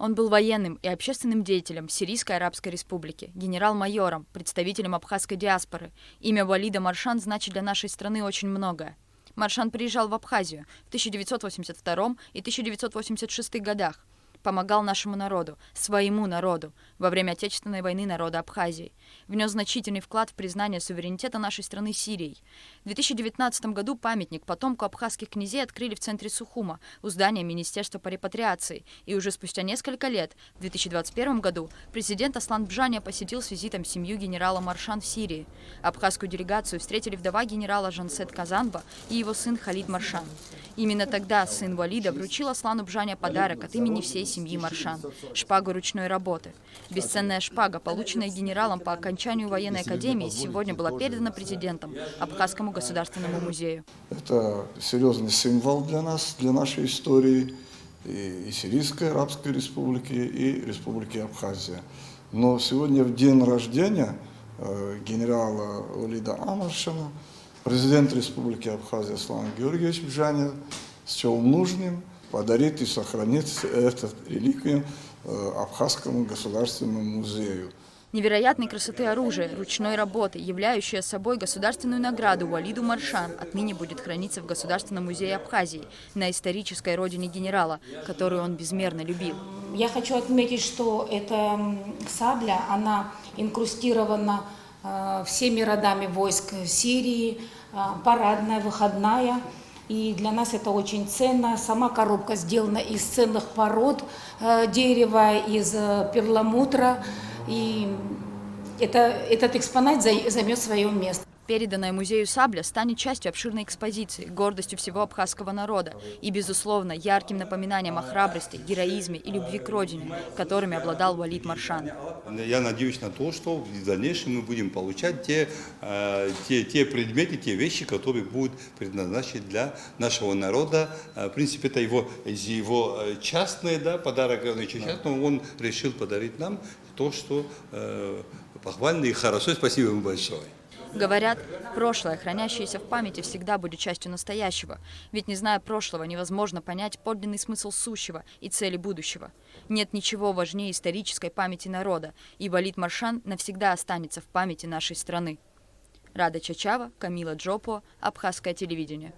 Он был военным и общественным деятелем Сирийской Арабской Республики, генерал-майором, представителем абхазской диаспоры. Имя Валида Маршан значит для нашей страны очень многое. Маршан приезжал в Абхазию в 1982 и 1986 годах. Помогал нашему народу, своему народу, во время Отечественной войны народа Абхазии. Внес значительный вклад в признание суверенитета нашей страны Сирией. В 2019 году памятник потомку абхазских князей открыли в центре Сухума, у здания Министерства по репатриации. И уже спустя несколько лет, в 2021 году, президент Аслан Бжаня посетил с визитом семью генерала Маршан в Сирии. Абхазскую делегацию встретили вдова генерала Жансет Казанба и его сын Халид Маршан. Именно тогда сын Валида вручил Аслану Бжаня подарок от имени всей семьи Маршан – шпагу ручной работы. Бесценная шпага, полученная генералом по окончанию военной академии, сегодня была передана президентом Абхазскому государственному музею. Это серьезный символ для нас, для нашей истории и Сирийской Арабской Республики, и Республики Абхазия. Но сегодня в день рождения генерала Валида Маршана президент Республики Абхазия Аслан Георгиевич Бжаня счел нужным подарить и сохранить эту реликвию Абхазскому государственному музею. Невероятной красоты оружие ручной работы, являющее собой государственную награду Валиду Маршан, отныне будет храниться в Государственном музее Абхазии, на исторической родине генерала, которую он безмерно любил. Я хочу отметить, что эта сабля, она инкрустирована всеми родами войск Сирии, парадная, выходная. И для нас это очень ценно. Сама коробка сделана из ценных пород дерева, из перламутра. И этот экспонат займет свое место. Переданная музею сабля станет частью обширной экспозиции, гордостью всего абхазского народа и, безусловно, ярким напоминанием о храбрости, героизме и любви к родине, которыми обладал Валид Маршан. Я надеюсь на то, что в дальнейшем мы будем получать те предметы, те вещи, которые будут предназначены для нашего народа. В принципе, это его частный подарок, но он решил подарить нам то, что похвально и хорошо. Спасибо ему большое. Говорят, прошлое, хранящееся в памяти, всегда будет частью настоящего. Ведь не зная прошлого, невозможно понять подлинный смысл сущего и цели будущего. Нет ничего важнее исторической памяти народа, и Валид Маршан навсегда останется в памяти нашей страны. Рада Чачава, Камила Джопо, Абхазское телевидение.